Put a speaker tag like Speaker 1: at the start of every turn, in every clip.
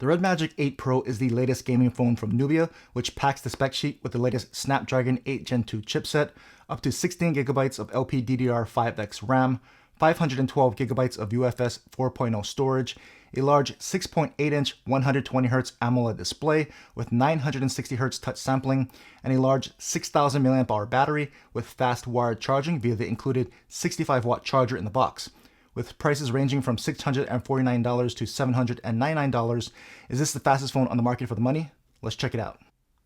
Speaker 1: The REDMAGIC 8 Pro is the latest gaming phone from Nubia, which packs the spec sheet with the latest Snapdragon 8 Gen 2 chipset, up to 16GB of LPDDR5X RAM, 512GB of UFS 4.0 storage, a large 6.8-inch 120Hz AMOLED display with 960Hz touch sampling, and a large 6000 mAh battery with fast wired charging via the included 65-watt charger in the box. With prices ranging from $649 to $799, is this the fastest phone on the market for the money? Let's check it out.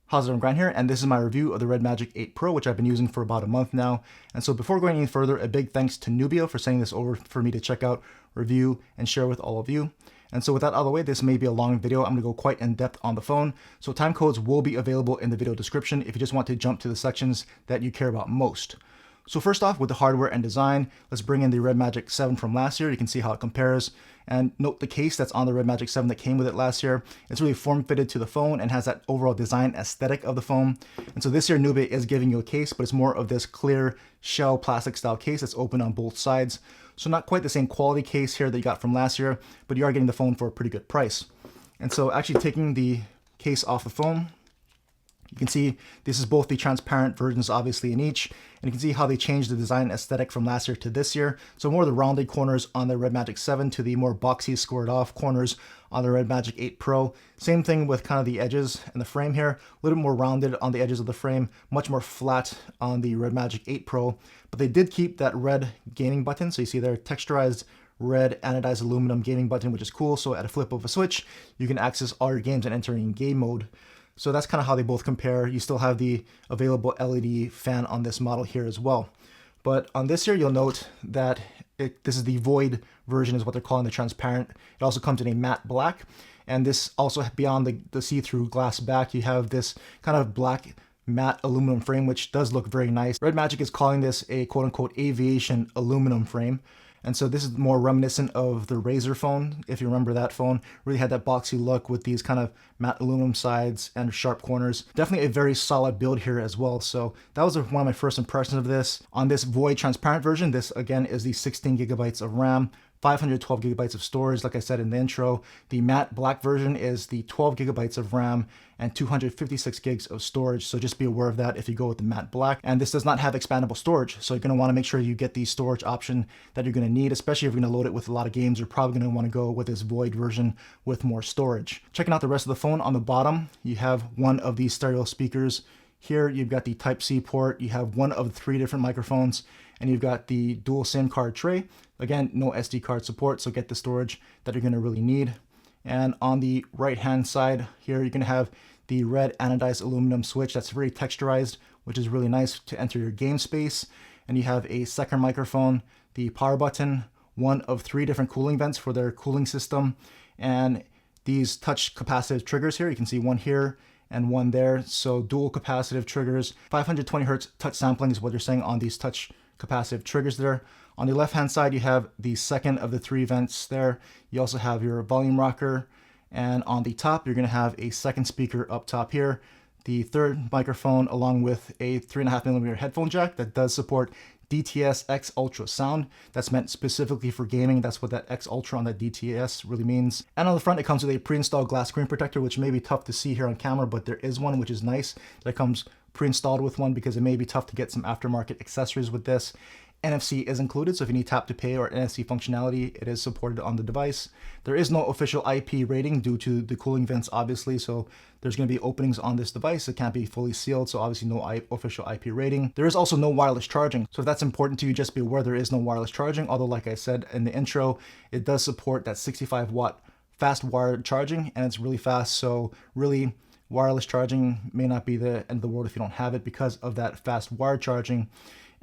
Speaker 1: How's it, Grant here, and this is my review of the REDMAGIC 8 Pro, which I've been using for about a month now. And so before going any further, a big thanks to Nubia for sending this over for me to check out, review, and share with all of you. And so with that out of the way, this may be a long video. I'm going to go quite in depth on the phone. So time codes will be available in the video description if you just want to jump to the sections that you care about most. So first off, with the hardware and design, let's bring in the REDMAGIC 7 from last year. You can see how it compares. And note the case that's on the REDMAGIC 7 that came with it last year. It's really form-fitted to the phone and has that overall design aesthetic of the phone. And so this year, Nubia is giving you a case, but it's more of this clear shell plastic style case that's open on both sides. So not quite the same quality case here that you got from last year, but you are getting the phone for a pretty good price. And so actually taking the case off the phone, you can see this is both the transparent versions obviously in each, and you can see how they changed the design aesthetic from last year to this year. So more of the rounded corners on the REDMAGIC 7 to the more boxy squared off corners on the REDMAGIC 8 Pro. Same thing with kind of the edges and the frame here, a little bit more rounded on the edges of the frame, much more flat on the REDMAGIC 8 Pro, but they did keep that red gaming button. So you see there, texturized red anodized aluminum gaming button, which is cool. So at a flip of a switch, you can access all your games and enter in game mode. So that's kind of how they both compare. You still have the available LED fan on this model here as well. But on this here, you'll note that this is the void version is what they're calling the transparent. It also comes in a matte black. And this also, beyond the see-through glass back, you have this kind of black matte aluminum frame, which does look very nice. REDMAGIC is calling this a quote-unquote aviation aluminum frame. And so this is more reminiscent of the Razer phone. If you remember that phone, really had that boxy look with these kind of matte aluminum sides and sharp corners. Definitely a very solid build here as well. So that was one of my first impressions of this. On this void transparent version, this again is the 16GB of RAM, 512GB of storage, like I said in the intro. The matte black version is the 12GB of RAM and 256GB of storage. So just be aware of that if you go with the matte black. And this does not have expandable storage. So you're gonna wanna make sure you get the storage option that you're gonna need, especially if you're gonna load it with a lot of games. You're probably gonna wanna go with this void version with more storage. Checking out the rest of the phone, on the bottom, you have one of these stereo speakers. Here you've got the Type-C port, you have one of 3 different microphones, and you've got the dual SIM card tray. Again, no SD card support, so get the storage that you're gonna really need. And on the right-hand side here, you're gonna have the red anodized aluminum switch that's very texturized, which is really nice to enter your game space. And you have a second microphone, the power button, one of 3 different cooling vents for their cooling system, and these touch capacitive triggers here. You can see one here and one there. So dual capacitive triggers, 520Hz touch sampling is what you're saying on these touch capacitive triggers there. On the left hand side, you have the second of the 3 vents there. You also have your volume rocker, and on the top, you're gonna have a second speaker up top here. The third microphone, along with a 3.5mm headphone jack that does support DTS X Ultra sound. That's meant specifically for gaming. That's what that X Ultra on that DTS really means. And on the front, it comes with a pre-installed glass screen protector, which may be tough to see here on camera, but there is one, which is nice. That comes pre-installed with one because it may be tough to get some aftermarket accessories with this. NFC is included, so if you need tap to pay or NFC functionality, it is supported on the device. There is no official IP rating due to the cooling vents, obviously, so there's going to be openings on this device. It can't be fully sealed, so obviously no official IP rating. There is also no wireless charging, so if that's important to you, just be aware there is no wireless charging, although like I said in the intro, it does support that 65-watt fast wired charging, and it's really fast, so really wireless charging may not be the end of the world if you don't have it because of that fast wired charging.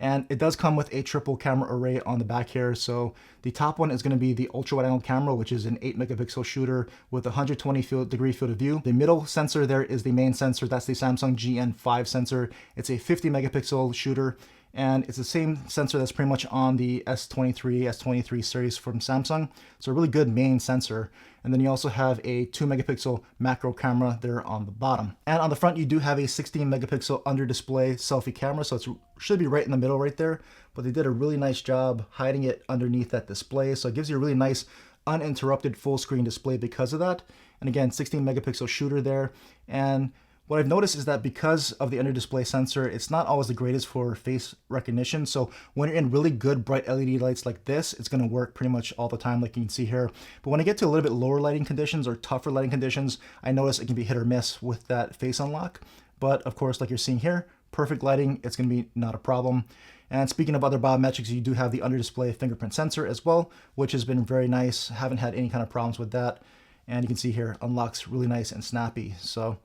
Speaker 1: And it does come with a triple camera array on the back here. So the top one is going to be the ultra wide angle camera, which is an 8-megapixel shooter with 120-degree field of view. The middle sensor there is the main sensor. That's the Samsung GN5 sensor. It's a 50-megapixel shooter, and it's the same sensor that's pretty much on the S23 series from Samsung. So a really good main sensor. And then you also have a 2-megapixel macro camera there on the bottom. And on the front, you do have a 16-megapixel under display selfie camera. So it should be right in the middle right there, but they did a really nice job hiding it underneath that display. So it gives you a really nice uninterrupted full screen display because of that. And again, 16 megapixel shooter there. And what I've noticed is that because of the under display sensor, it's not always the greatest for face recognition. So when you're in really good bright LED lights like this, it's going to work pretty much all the time, like you can see here. But when I get to a little bit lower lighting conditions or tougher lighting conditions, I notice it can be hit or miss with that face unlock. But of course, like you're seeing here, perfect lighting, it's going to be not a problem. And speaking of other biometrics, you do have the under display fingerprint sensor as well, which has been very nice. Haven't had any kind of problems with that. And you can see here, unlocks really nice and snappy. So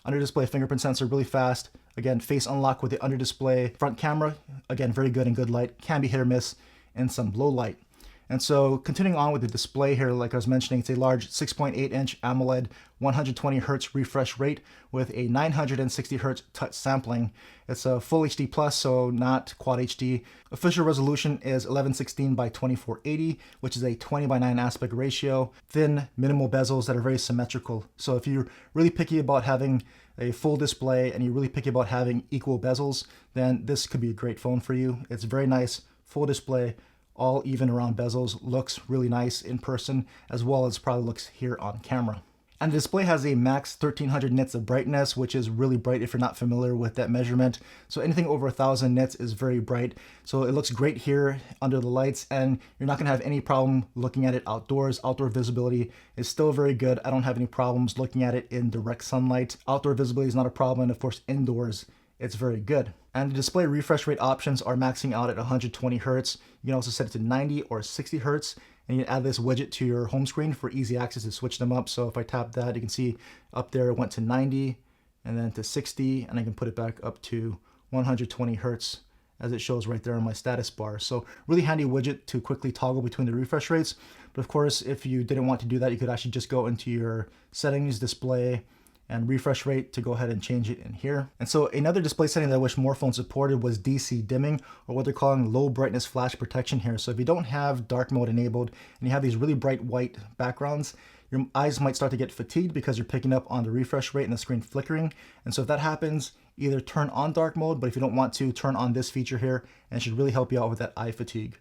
Speaker 1: under display fingerprint sensor, really fast. Again, face unlock with the under display front camera. Again, very good in good light. Can be hit or miss in some low light. And so continuing on with the display here, like I was mentioning, it's a large 6.8-inch AMOLED 120 Hz refresh rate with a 960 Hz touch sampling. It's a full HD plus, so not quad HD. Official resolution is 1116 by 2480, which is a 20 by 9 aspect ratio. Thin, minimal bezels that are very symmetrical. So if you're really picky about having a full display and you're really picky about having equal bezels, then this could be a great phone for you. It's very nice, full display, all even around bezels, looks really nice in person, as well as probably looks here on camera. And the display has a max 1300 nits of brightness, which is really bright if you're not familiar with that measurement. So anything over 1000 nits is very bright. So it looks great here under the lights, and you're not gonna have any problem looking at it outdoors. Outdoor visibility is still very good. I don't have any problems looking at it in direct sunlight. Outdoor visibility is not a problem, and of course indoors, it's very good. And the display refresh rate options are maxing out at 120 Hz. You can also set it to 90 or 60 Hz. And you can add this widget to your home screen for easy access to switch them up. So if I tap that, you can see up there it went to 90 and then to 60, and I can put it back up to 120 Hz as it shows right there on my status bar. So really handy widget to quickly toggle between the refresh rates. But of course, if you didn't want to do that, you could actually just go into your settings, display, and refresh rate to go ahead and change it in here. And so another display setting that I wish more phones supported was DC dimming, or what they're calling low brightness flash protection here. So if you don't have dark mode enabled and you have these really bright white backgrounds, your eyes might start to get fatigued because you're picking up on the refresh rate and the screen flickering. And so if that happens, either turn on dark mode, but if you don't want to, turn on this feature here, and it should really help you out with that eye fatigue.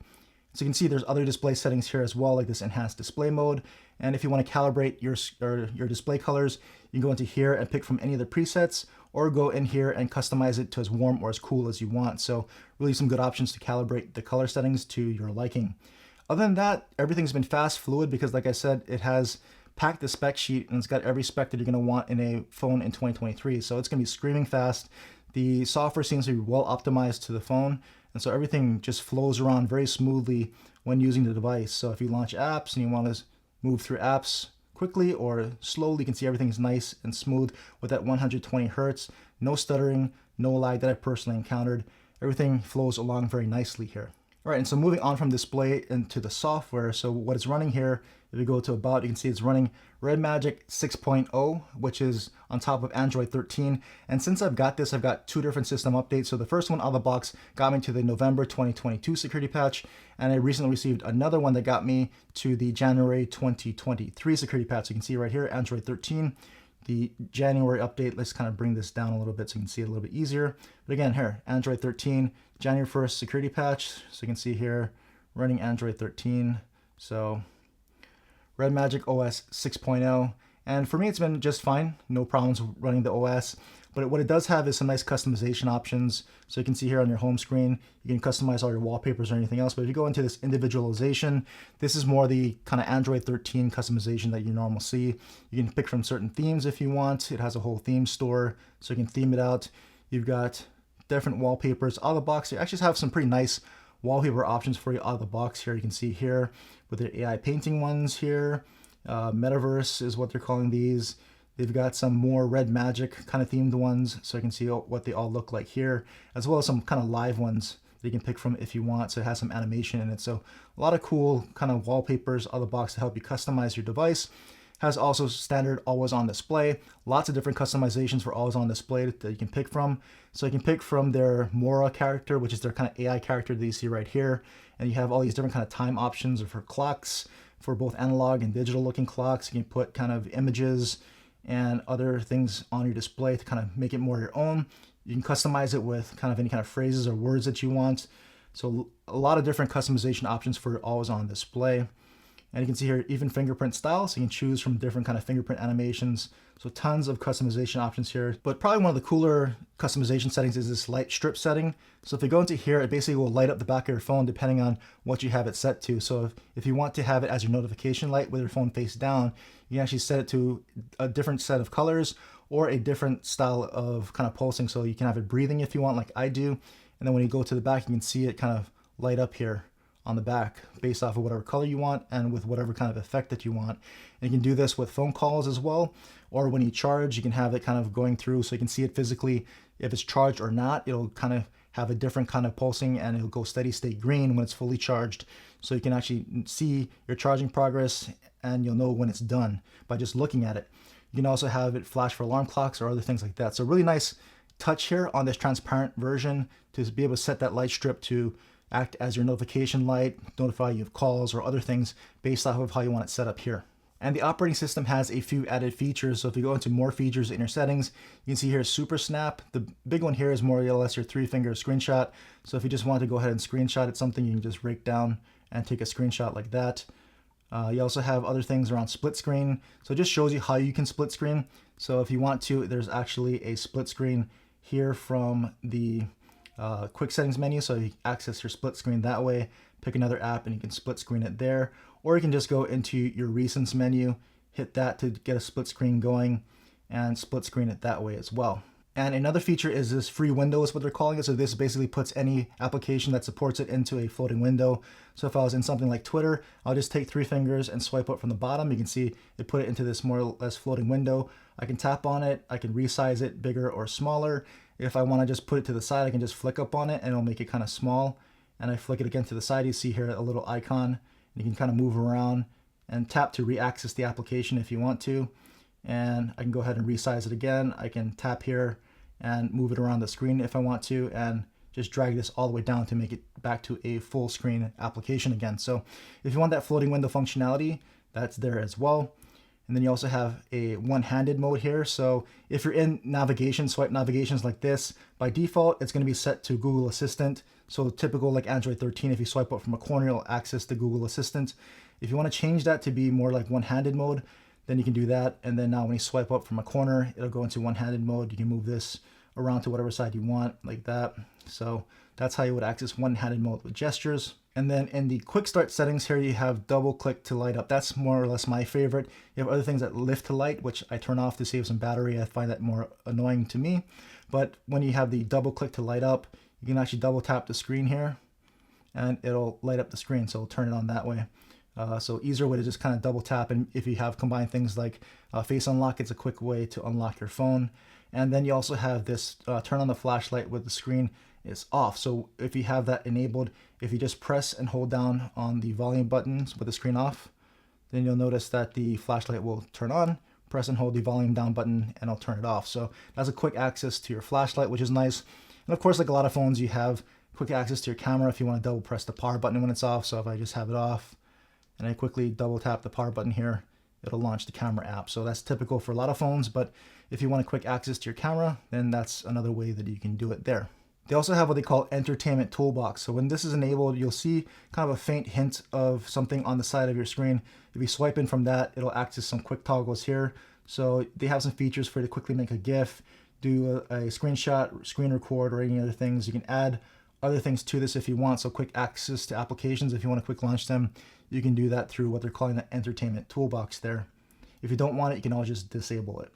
Speaker 1: So you can see there's other display settings here as well, like this enhanced display mode. And if you want to calibrate your display colors, you can go into here and pick from any of the presets, or go in here and customize it to as warm or as cool as you want. So really some good options to calibrate the color settings to your liking. Other than that, everything's been fast, fluid, because like I said, it has packed the spec sheet and it's got every spec that you're going to want in a phone in 2023. So it's going to be screaming fast. The software seems to be well optimized to the phone. And so everything just flows around very smoothly when using the device. So if you launch apps and you want to move through apps quickly or slowly, you can see everything's nice and smooth with that 120 Hz. No stuttering, no lag that I personally encountered. Everything flows along very nicely here. All right, and so moving on from display into the software. So what it's running here, if you go to about, you can see it's running REDMAGIC 6.0, which is on top of Android 13. And since I've got this, I've got two different system updates. So the first one out of the box got me to the November 2022 security patch. And I recently received another one that got me to the January 2023 security patch. So you can see right here, Android 13. The January update, let's kind of bring this down a little bit so you can see it a little bit easier. But again, here, Android 13, January 1st security patch. So you can see here, running Android 13. So REDMAGIC OS 6.0. And for me, it's been just fine. No problems running the OS. But what it does have is some nice customization options. So you can see here on your home screen, you can customize all your wallpapers or anything else. But if you go into this individualization, this is more the kind of Android 13 customization that you normally see. You can pick from certain themes if you want. It has a whole theme store, so you can theme it out. You've got different wallpapers out of the box. You actually have some pretty nice wallpaper options for you out of the box here. You can see here with the AI painting ones here. Metaverse is what they're calling these. They've got some more REDMAGIC kind of themed ones, so you can see what they all look like here, as well as some kind of live ones that you can pick from if you want. So it has some animation in it. So a lot of cool kind of wallpapers out of the box to help you customize your device. Has also standard always on display. Lots of different customizations for always on display that you can pick from. So you can pick from their Mora character, which is their kind of AI character that you see right here. And you have all these different kind of time options for clocks, for both analog and digital looking clocks. You can put kind of images and other things on your display to kind of make it more your own. You can customize it with kind of any kind of phrases or words that you want. So a lot of different customization options for always on display. And you can see here even fingerprint style, so you can choose from different kind of fingerprint animations. So tons of customization options here. But probably one of the cooler customization settings is this light strip setting. So if you go into here, it basically will light up the back of your phone depending on what you have it set to. So if you want to have it as your notification light with your phone face down, you can actually set it to a different set of colors or a different style of kind of pulsing. So you can have it breathing if you want, like I do. And then when you go to the back, you can see it kind of light up here on the back based off of whatever color you want and with whatever kind of effect that you want. And you can do this with phone calls as well, or when you charge, you can have it kind of going through so you can see it physically. If it's charged or not, it'll kind of have a different kind of pulsing and it'll go steady state green when it's fully charged. So you can actually see your charging progress and you'll know when it's done by just looking at it. You can also have it flash for alarm clocks or other things like that. So really nice touch here on this transparent version to be able to set that light strip to act as your notification light, notify you of calls or other things based off of how you want it set up here. And the operating system has a few added features. So if you go into more features in your settings, you can see here Super Snap. The big one here is more or less your 3-finger screenshot. So if you just want to go ahead and screenshot at something, you can just rake down and take a screenshot like that. You also have other things around split screen. So it just shows you how you can split screen. So if you want to, there's actually a split screen here from the quick settings menu, so you access your split screen that way. Pick another app and you can split screen it there, or you can just go into your recents menu, hit that to get a split screen going and split screen it that way as well. And another feature is this free window is what they're calling it. So this basically puts any application that supports it into a floating window. So if I was in something like Twitter, I'll just take 3 fingers and swipe up from the bottom. You can see it put it into this more or less floating window. I can tap on it, I can resize it bigger or smaller. If I want to just put it to the side, I can just flick up on it and it'll make it kind of small. And I flick it again to the side, you see here a little icon. You can kind of move around and tap to re-access the application if you want to. And I can go ahead and resize it again. I can tap here and move it around the screen if I want to, and just drag this all the way down to make it back to a full screen application again. So if you want that floating window functionality, that's there as well. And then you also have a one-handed mode here. So if you're in navigation, swipe navigations like this, by default, it's going to be set to Google Assistant. So typical like Android 13, if you swipe up from a corner, it'll access the Google Assistant. If you want to change that to be more like one-handed mode, then you can do that. And then now when you swipe up from a corner, it'll go into one-handed mode. You can move this around to whatever side you want, like that. So that's how you would access one-handed mode with gestures. And then in the quick start settings here, you have double click to light up. That's more or less my favorite. You have other things that lift to light, which I turn off to save some battery. I find that more annoying to me. But when you have the double click to light up, you can actually double tap the screen here and it'll light up the screen. So it'll turn it on that way. So easier way to just kind of double tap. And if you have combined things like face unlock, it's a quick way to unlock your phone. And then you also have this turn on the flashlight with the screen is off. So if you have that enabled, if you just press and hold down on the volume buttons with the screen off, then you'll notice that the flashlight will turn on. Press and hold the volume down button and I'll turn it off. So that's a quick access to your flashlight, which is nice. And of course, like a lot of phones, you have quick access to your camera if you want to double press the power button when it's off. So if I just have it off and I quickly double tap the power button here, it'll launch the camera app. So that's typical for a lot of phones, but if you want a quick access to your camera, then that's another way that you can do it there. They also have what they call Entertainment Toolbox. So when this is enabled, you'll see kind of a faint hint of something on the side of your screen. If you swipe in from that, it'll access some quick toggles here. So they have some features for you to quickly make a GIF, do a screenshot, screen record, or any other things. You can add other things to this if you want. So quick access to applications, if you want to quick launch them, you can do that through what they're calling the Entertainment Toolbox there. If you don't want it, you can always just disable it.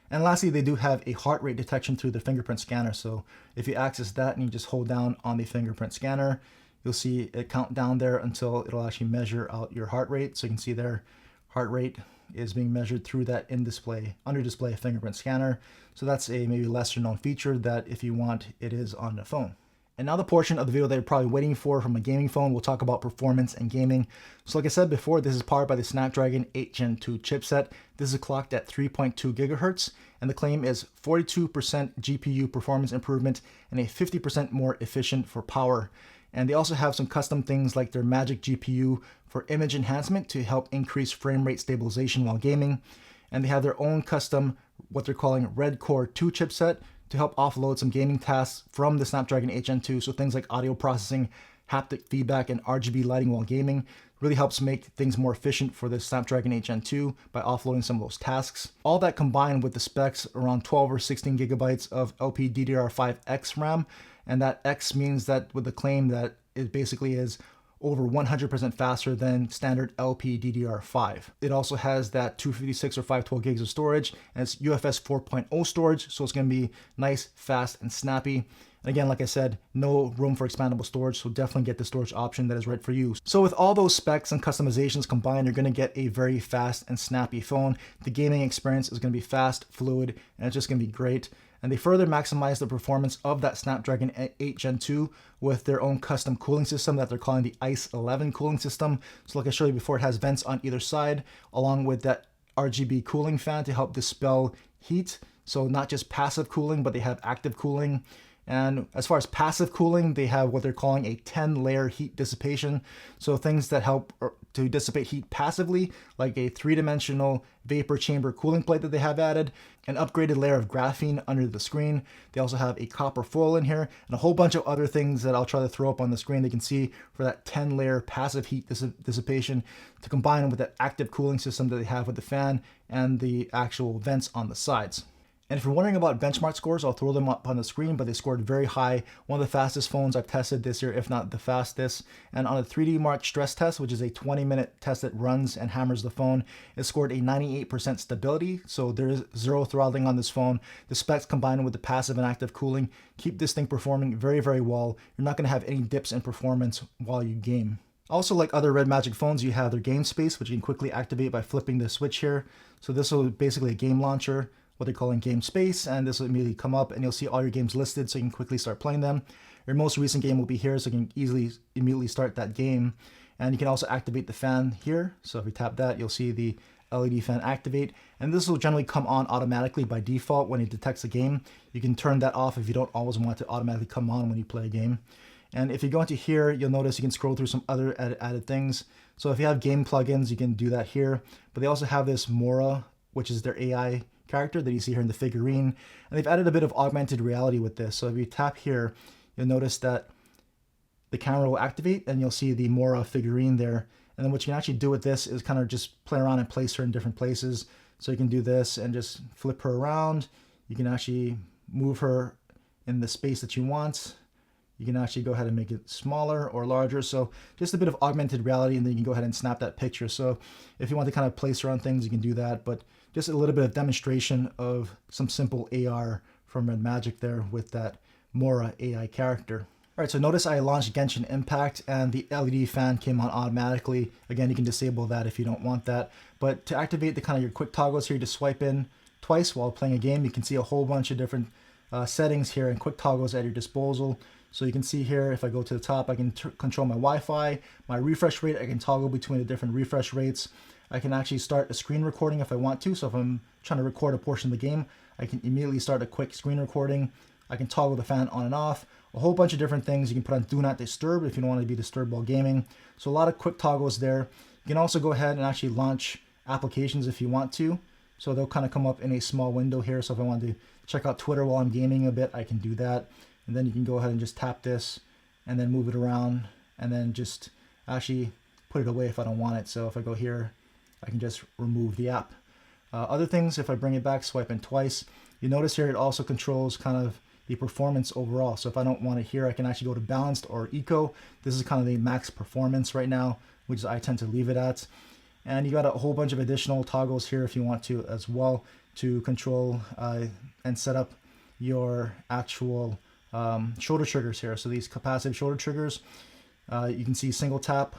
Speaker 1: And lastly, they do have a heart rate detection through the fingerprint scanner. So if you access that and you just hold down on the fingerprint scanner, you'll see it count down there until it'll actually measure out your heart rate. So you can see their heart rate is being measured through that under display fingerprint scanner. So that's a maybe lesser known feature that if you want, it is on the phone. And now the portion of the video that you're probably waiting for from a gaming phone, we'll talk about performance and gaming. So like I said before, this is powered by the Snapdragon 8 Gen 2 chipset. This is clocked at 3.2 gigahertz, and the claim is 42% GPU performance improvement and a 50% more efficient for power. And they also have some custom things like their Magic GPU for image enhancement to help increase frame rate stabilization while gaming. And they have their own custom, what they're calling Red Core 2 chipset, to help offload some gaming tasks from the Snapdragon 8 Gen 2. So things like audio processing, haptic feedback, and RGB lighting while gaming. really helps make things more efficient for the Snapdragon 8 Gen 2 by offloading some of those tasks. All that combined with the specs around 12 or 16 gigabytes of LPDDR5X RAM, and that X means that with the claim that it basically is over 100% faster than standard LPDDR5. It also has that 256 or 512 gigs of storage, and it's UFS 4.0 storage, so it's going to be nice, fast, and snappy. And again, like I said, no room for expandable storage, so definitely get the storage option that is right for you. So with all those specs and customizations combined, you're going to get a very fast and snappy phone. The gaming experience is going to be fast, fluid, and it's just going to be great. And they further maximize the performance of that Snapdragon 8 Gen 2 with their own custom cooling system that they're calling the ICE 11 cooling system. So like I showed you before, it has vents on either side, along with that RGB cooling fan to help dispel heat. So not just passive cooling, but they have active cooling. And as far as passive cooling, they have what they're calling a 10-layer heat dissipation. So things that help to dissipate heat passively, like a 3-dimensional vapor chamber cooling plate that they have added, an upgraded layer of graphene under the screen. They also have a copper foil in here, and a whole bunch of other things that I'll try to throw up on the screen. They can see for that 10-layer passive heat dissipation to combine with that active cooling system that they have with the fan and the actual vents on the sides. And if you're wondering about benchmark scores, I'll throw them up on the screen, but they scored very high. One of the fastest phones I've tested this year, if not the fastest. And on a 3D Mark stress test, which is a 20-minute test that runs and hammers the phone, it scored a 98% stability. So there is zero throttling on this phone. The specs combined with the passive and active cooling keep this thing performing very, very well. You're not going to have any dips in performance while you game. Also, like other REDMAGIC phones, you have their game space, which you can quickly activate by flipping the switch here. So this will basically a game launcher, what they call in game space, and this will immediately come up and you'll see all your games listed so you can quickly start playing them. Your most recent game will be here, so you can easily immediately start that game. And you can also activate the fan here. So if you tap that, you'll see the LED fan activate, and this will generally come on automatically by default when it detects a game. You can turn that off if you don't always want it to automatically come on when you play a game. And if you go into here, you'll notice you can scroll through some other added things. So if you have game plugins, you can do that here. But they also have this Mora, which is their AI character that you see here in the figurine, and they've added a bit of augmented reality with this. So if you tap here, you'll notice that the camera will activate and you'll see the Mora figurine there. And then what you can actually do with this is kind of just play around and place her in different places. So you can do this and just flip her around. You can actually move her in the space that you want. You can actually go ahead and make it smaller or larger. So just a bit of augmented reality, and then you can go ahead and snap that picture. So if you want to kind of place around things, you can do that. But just a little bit of demonstration of some simple AR from REDMAGIC there with that Mora AI character. All right, so notice I launched Genshin Impact and the LED fan came on automatically. Again, you can disable that if you don't want that. But to activate the kind of your quick toggles here, you just swipe in twice while playing a game. You can see a whole bunch of different settings here and quick toggles at your disposal. So you can see here, if I go to the top, I can control my Wi-Fi, my refresh rate. I can toggle between the different refresh rates. I can actually start a screen recording if I want to. So if I'm trying to record a portion of the game, I can immediately start a quick screen recording. I can toggle the fan on and off. A whole bunch of different things. You can put on Do Not Disturb if you don't want to be disturbed while gaming. So a lot of quick toggles there. You can also go ahead and actually launch applications if you want to. So they'll kind of come up in a small window here. So if I want to check out Twitter while I'm gaming a bit, I can do that. And then you can go ahead and just tap this and then move it around and then just actually put it away if I don't want it. So if I go here, I can just remove the app. Other things, if I bring it back, swipe in twice, you notice here it also controls kind of the performance overall. So if I don't want it here, I can actually go to balanced or eco. This is kind of the max performance right now, which I tend to leave it at. And you got a whole bunch of additional toggles here if you want to as well to control and set up your actual shoulder triggers here. So these capacitive shoulder triggers, you can see single tap,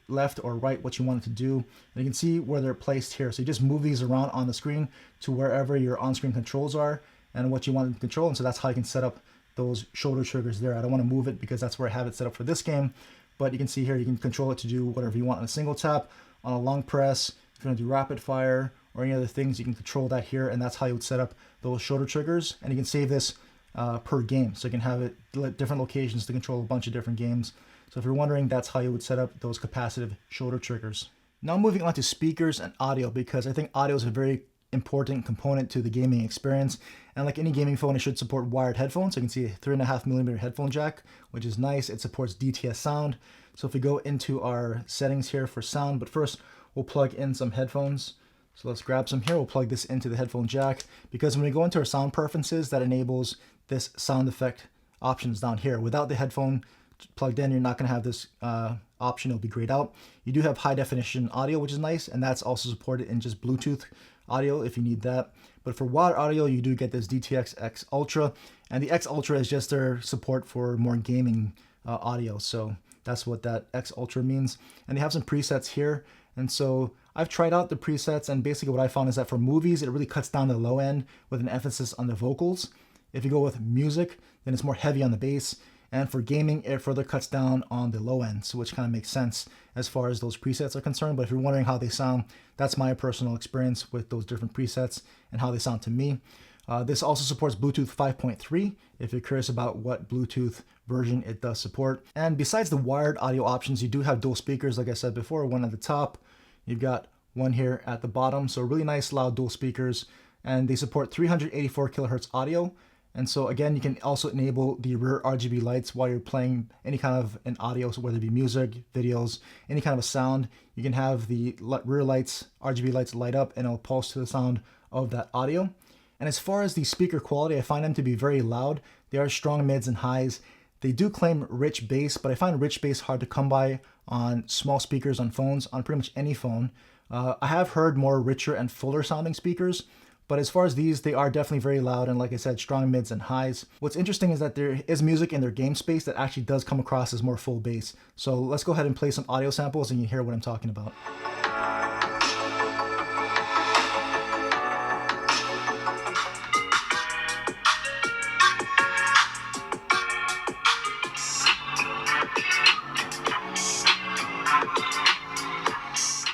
Speaker 1: left or right, what you want it to do. And you can see where they're placed here. So you just move these around on the screen to wherever your on-screen controls are and what you want to control. And so that's how you can set up those shoulder triggers there. I don't want to move it because that's where I have it set up for this game. But you can see here, you can control it to do whatever you want on a single tap, on a long press. If you want to do rapid fire or any other things, you can control that here. And that's how you would set up those shoulder triggers. And you can save this per game. So you can have it different locations to control a bunch of different games. So if you're wondering, that's how you would set up those capacitive shoulder triggers. Now moving on to speakers and audio, because I think audio is a very important component to the gaming experience. And like any gaming phone, it should support wired headphones. So you can see a 3.5mm headphone jack, which is nice. It supports DTS sound. So if we go into our settings here for sound, but first we'll plug in some headphones. So let's grab some here. We'll plug this into the headphone jack, because when we go into our sound preferences, that enables this sound effect options down here. Without the headphone plugged in, you're not going to have this option. It'll be grayed out. You do have high definition audio, which is nice, and that's also supported in just Bluetooth audio if you need that. But for wired audio, you do get this DTX X Ultra, and the X Ultra is just their support for more gaming audio. So that's what that X Ultra means. And they have some presets here. And so I've tried out the presets, and basically what I found is that for movies, it really cuts down the low end with an emphasis on the vocals. If you go with music, then it's more heavy on the bass. And for gaming, it further cuts down on the low end, so which kind of makes sense as far as those presets are concerned. But if you're wondering how they sound, that's my personal experience with those different presets and how they sound to me. This also supports Bluetooth 5.3 if you're curious about what Bluetooth version it does support. And besides the wired audio options, you do have dual speakers, like I said before, one at the top. You've got one here at the bottom. So really nice loud dual speakers, and they support 384 kilohertz audio. And so again, you can also enable the rear RGB lights while you're playing any kind of an audio, so whether it be music, videos, any kind of a sound. You can have the rear lights, RGB lights light up, and it'll pulse to the sound of that audio. And as far as the speaker quality, I find them to be very loud. They are strong mids and highs. They do claim rich bass, but I find rich bass hard to come by on small speakers on phones, on pretty much any phone. I have heard more richer and fuller sounding speakers, but as far as these, they are definitely very loud, and like I said, strong mids and highs. What's interesting is that there is music in their game space that actually does come across as more full bass. So let's go ahead and play some audio samples and you hear what I'm talking about.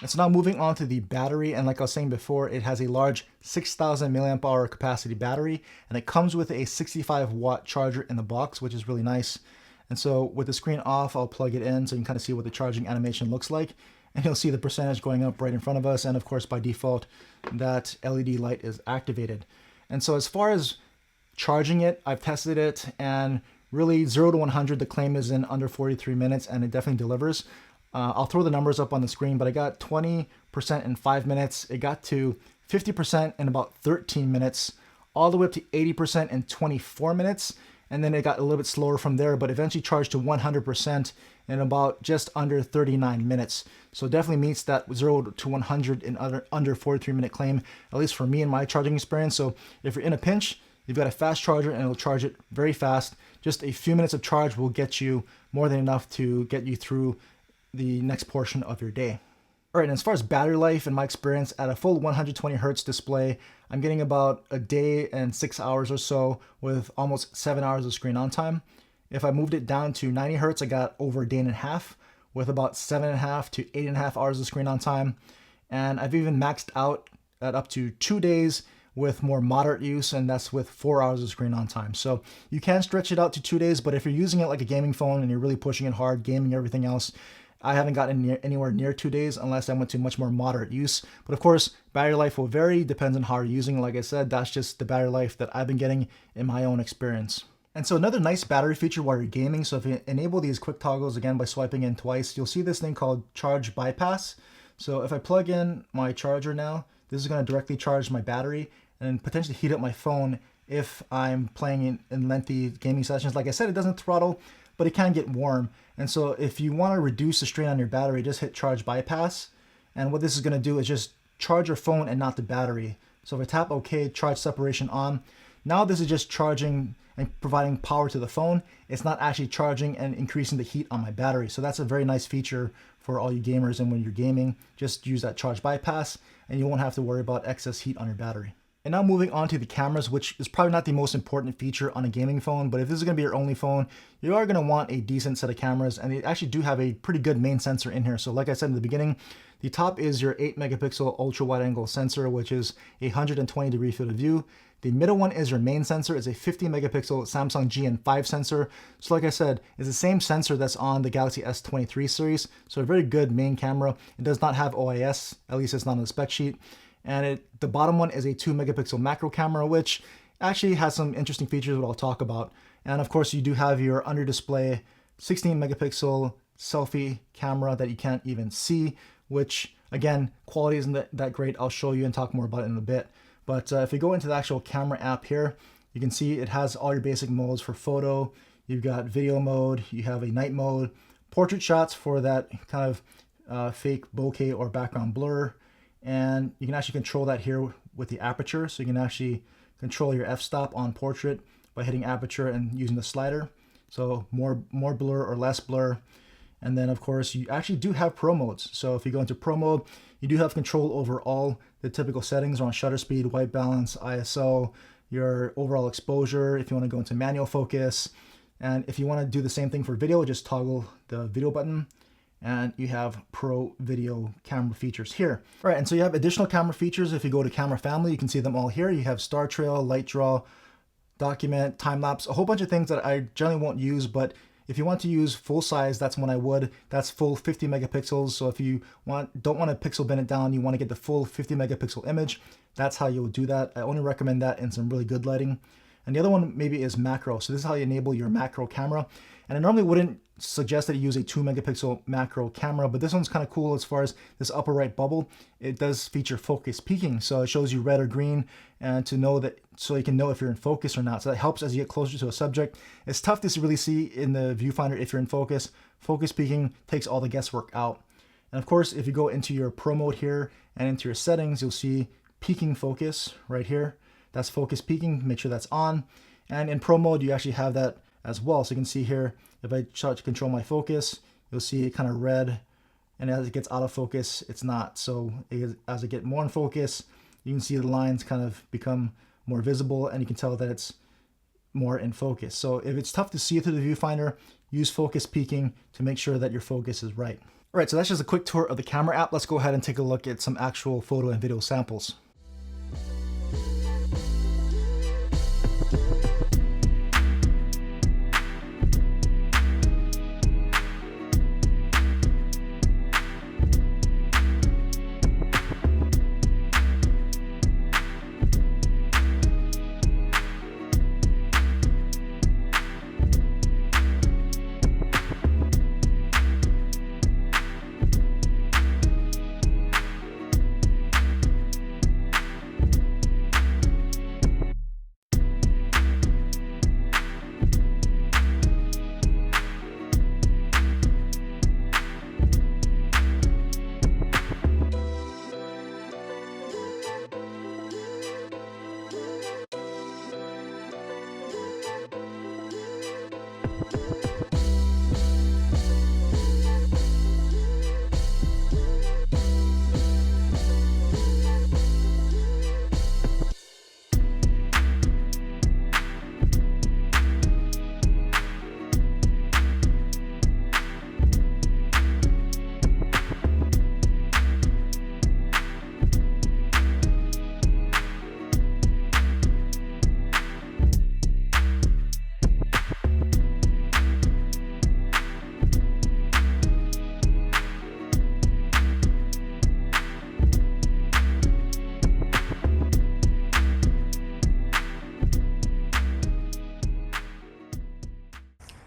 Speaker 1: And so now moving on to the battery, and like I was saying before, it has a large 6,000 milliamp hour capacity battery, and it comes with a 65 watt charger in the box, which is really nice. And so with the screen off, I'll plug it in so you can kind of see what the charging animation looks like, and you'll see the percentage going up right in front of us. And of course, by default, that LED light is activated. And so as far as charging it, I've tested it, and really 0 to 100, the claim is in under 43 minutes, and it definitely delivers. I'll throw the numbers up on the screen, but I got 20% in 5 minutes. It got to 50% in about 13 minutes, all the way up to 80% in 24 minutes. And then it got a little bit slower from there, but eventually charged to 100% in about just under 39 minutes. So it definitely meets that 0 to 100 in under 43-minute claim, at least for me in my charging experience. So if you're in a pinch, you've got a fast charger and it'll charge it very fast. Just a few minutes of charge will get you more than enough to get you through the next portion of your day. All right, and as far as battery life, in my experience, at a full 120 hertz display, I'm getting about a day and 6 hours or so with almost 7 hours of screen on time. If I moved it down to 90 hertz, I got over a day and a half with about 7.5 to 8.5 hours of screen on time. And I've even maxed out at up to 2 days with more moderate use, and that's with 4 hours of screen on time. So you can stretch it out to 2 days, but if you're using it like a gaming phone and you're really pushing it hard, gaming, everything else, I haven't gotten anywhere near 2 days unless I went to much more moderate use. But of course, battery life will vary, depends on how you're using it. Like I said, that's just the battery life that I've been getting in my own experience. And so another nice battery feature while you're gaming, so if you enable these quick toggles again by swiping in twice, you'll see this thing called charge bypass. So if I plug in my charger now, this is going to directly charge my battery and potentially heat up my phone if I'm playing in lengthy gaming sessions. Like I said, it doesn't throttle, but it can get warm. And so if you want to reduce the strain on your battery, just hit charge bypass. And what this is going to do is just charge your phone and not the battery. So if I tap OK, charge separation on. Now this is just charging and providing power to the phone. It's not actually charging and increasing the heat on my battery. So that's a very nice feature for all you gamers. And when you're gaming, just use that charge bypass and you won't have to worry about excess heat on your battery. And now moving on to the cameras, which is probably not the most important feature on a gaming phone, but if this is going to be your only phone, you are going to want a decent set of cameras, and they actually do have a pretty good main sensor in here. So like I said in the beginning, the top is your 8 megapixel ultra wide angle sensor, which is a 120 degree field of view. The middle one is your main sensor. It's a 50 megapixel Samsung GN5 sensor. So like I said, it's the same sensor that's on the Galaxy S23 series. So a very good main camera. It does not have OIS, at least it's not on the spec sheet. And the bottom one is a 2 megapixel macro camera, which actually has some interesting features that I'll talk about. And of course, you do have your under display 16 megapixel selfie camera that you can't even see, which again, quality isn't that great. I'll show you and talk more about it in a bit. But if you go into the actual camera app here, you can see it has all your basic modes for photo. You've got video mode, you have a night mode, portrait shots for that kind of fake bokeh or background blur. And you can actually control that here with the aperture. So you can actually control your f-stop on portrait by hitting aperture and using the slider. So more blur or less blur. And then of course you actually do have pro modes. So if you go into pro mode, you do have control over all the typical settings around shutter speed, white balance, ISO, your overall exposure, if you want to go into manual focus. And if you want to do the same thing for video, just toggle the video button and you have pro video camera features here. All right, and so you have additional camera features. If you go to camera family, you can see them all here. You have star trail, light draw, document, time lapse, a whole bunch of things that I generally won't use, but if you want to use full size, that's when I would. That's full 50 megapixels. So if you don't want to pixel bin it down, you want to get the full 50 megapixel image, that's how you would do that. I only recommend that in some really good lighting. And the other one maybe is macro. So this is how you enable your macro camera. And I normally wouldn't suggest that you use a 2 megapixel macro camera, but this one's kind of cool as far as this upper right bubble. It does feature focus peaking. So it shows you red or green and to know that, so you can know if you're in focus or not. So that helps as you get closer to a subject. It's tough to really see in the viewfinder if you're in focus. Focus peaking takes all the guesswork out. And of course, if you go into your pro mode here and into your settings, you'll see peaking focus right here. That's focus peaking, make sure that's on. And in pro mode, you actually have that as well. So you can see here, if I start to control my focus, you'll see it kind of red. And as it gets out of focus, it's not. So as I get more in focus, you can see the lines kind of become more visible and you can tell that it's more in focus. So if it's tough to see through the viewfinder, use focus peaking to make sure that your focus is right. All right, so that's just a quick tour of the camera app. Let's go ahead and take a look at some actual photo and video samples.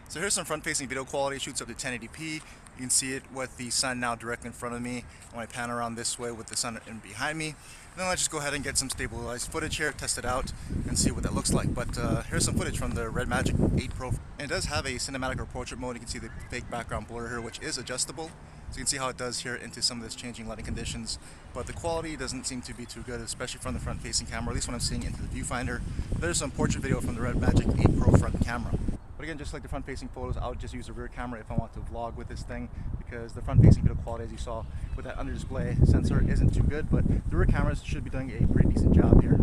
Speaker 1: So here's some front-facing video quality. It shoots up to 1080p. You can see it with the sun now directly in front of me. When I pan around this way with the sun in behind me, then I'll just go ahead and get some stabilized footage here, test it out, and see what that looks like. But here's some footage from the REDMAGIC 8 Pro. And it does have a cinematic or portrait mode. You can see the fake background blur here, which is adjustable. So you can see how it does here into some of this changing lighting conditions. But the quality doesn't seem to be too good, especially from the front-facing camera, at least when I'm seeing into the viewfinder. There's some portrait video from the REDMAGIC 8 Pro front camera. But again, just like the front-facing photos, I would just use a rear camera if I want to vlog with this thing, because the front-facing video quality, as you saw with that under-display sensor, isn't too good, but the rear cameras should be doing a pretty decent job here.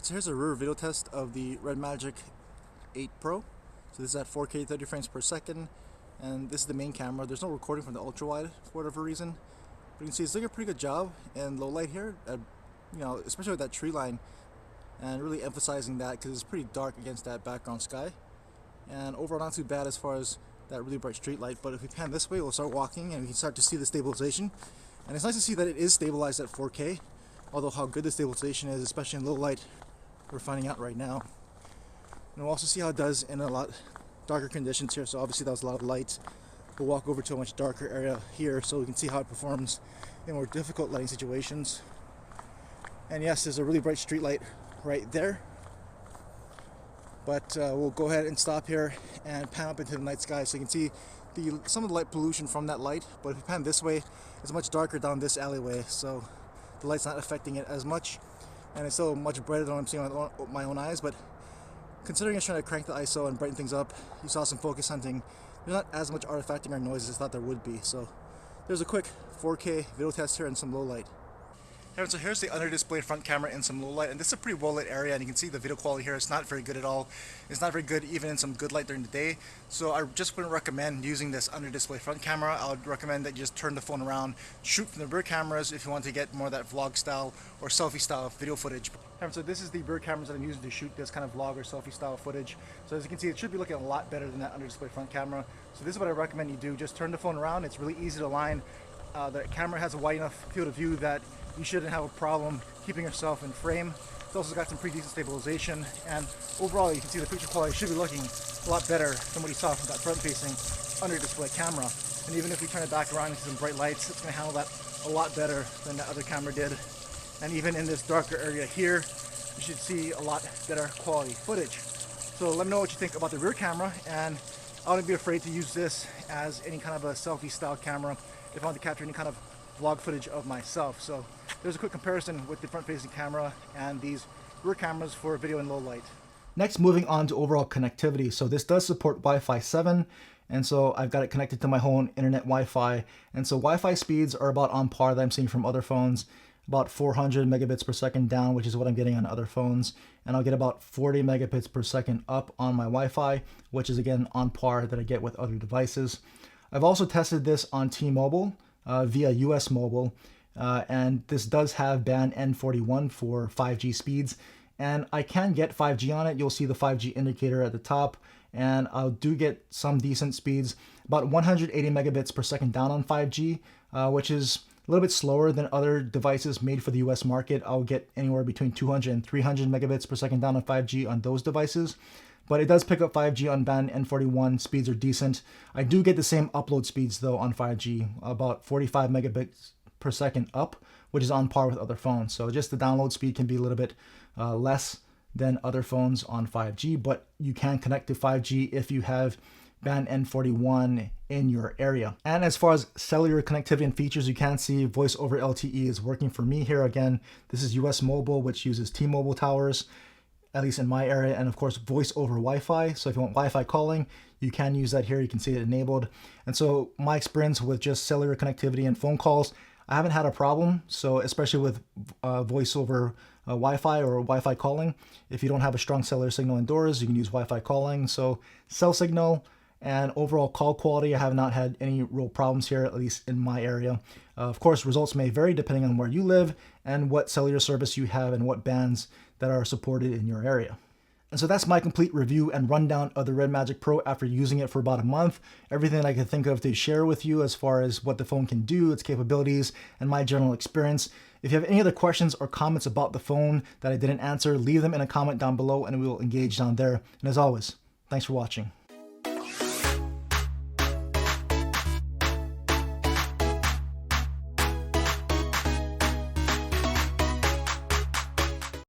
Speaker 1: Alright, so here's a rear video test of the REDMAGIC 8 Pro. So this is at 4K 30 frames per second, and this is the main camera. There's no recording from the ultra wide for whatever reason. But you can see it's doing a pretty good job in low light here, especially with that tree line, and really emphasizing that because it's pretty dark against that background sky. And overall not too bad as far as that really bright street light, but if we pan this way we'll start walking and we can start to see the stabilization. And it's nice to see that it is stabilized at 4K, although how good the stabilization is, especially in low light, we're finding out right now. And we'll also see how it does in a lot darker conditions here. So obviously that was a lot of light. We'll walk over to a much darker area here so we can see how it performs in more difficult lighting situations. And yes, there's a really bright street light right there. But we'll go ahead and stop here and pan up into the night sky so you can see some of the light pollution from that light. But if you pan this way, it's much darker down this alleyway, so the light's not affecting it as much. And it's still much brighter than what I'm seeing with my own eyes, but considering I was trying to crank the ISO and brighten things up, you saw some focus hunting, there's not as much artifacting or noise as I thought there would be. So there's a quick 4K video test here in some low light. So here's the under display front camera in some low light, and this is a pretty well lit area, and you can see the video quality here. It's not very good at all. It's not very good even in some good light during the day. So I just wouldn't recommend using this under display front camera. I would recommend that you just turn the phone around, shoot from the rear cameras if you want to get more of that vlog style or selfie style video footage. So this is the rear cameras that I'm using to shoot this kind of vlog or selfie style footage. So as you can see, it should be looking a lot better than that under display front camera. So this is what I recommend you do. Just turn the phone around. It's really easy to align. The camera has a wide enough field of view that you shouldn't have a problem keeping yourself in frame. It's also got some pretty decent stabilization, and overall you can see the picture quality should be looking a lot better than what you saw from that front-facing under-display camera. And even if we turn it back around into some bright lights, it's going to handle that a lot better than the other camera did. And even in this darker area here, you should see a lot better quality footage. So let me know what you think about the rear camera, and I wouldn't be afraid to use this as any kind of a selfie-style camera if I want to capture any kind of vlog footage of myself. So there's a quick comparison with the front-facing camera and these rear cameras for video in low light. Next, moving on to overall connectivity. So this does support Wi-Fi 7, and so I've got it connected to my home internet Wi-Fi. And so Wi-Fi speeds are about on par that I'm seeing from other phones, about 400 megabits per second down, which is what I'm getting on other phones. And I'll get about 40 megabits per second up on my Wi-Fi, which is again on par that I get with other devices. I've also tested this on T-Mobile via US Mobile, and this does have band N41 for 5G speeds, and I can get 5G on it. You'll see the 5G indicator at the top, and I do get some decent speeds, about 180 megabits per second down on 5G, which is a little bit slower than other devices made for the US market. I'll get anywhere between 200 and 300 megabits per second down on 5G on those devices. But it does pick up 5G on band N41, speeds are decent. I do get the same upload speeds though on 5G, about 45 megabits per second up, which is on par with other phones. So just the download speed can be a little bit less than other phones on 5G, but you can connect to 5G if you have band N41 in your area. And as far as cellular connectivity and features, you can see voice over LTE is working for me here. Again, this is US Mobile, which uses T-Mobile towers, at least in my area, and of course voice over Wi-Fi. So if you want Wi-Fi calling, you can use that here. You can see it enabled. And so my experience with just cellular connectivity and phone calls, I haven't had a problem. So especially with voice over Wi-Fi or Wi-Fi calling, if you don't have a strong cellular signal indoors, you can use Wi-Fi calling. So cell signal and overall call quality, I have not had any real problems here, at least in my area. Of course, results may vary depending on where you live and what cellular service you have and what bands that are supported in your area. And so that's my complete review and rundown of the REDMAGIC Pro after using it for about a month. Everything I could think of to share with you as far as what the phone can do, its capabilities, and my general experience. If you have any other questions or comments about the phone that I didn't answer, leave them in a comment down below and we will engage down there. And as always, thanks for watching.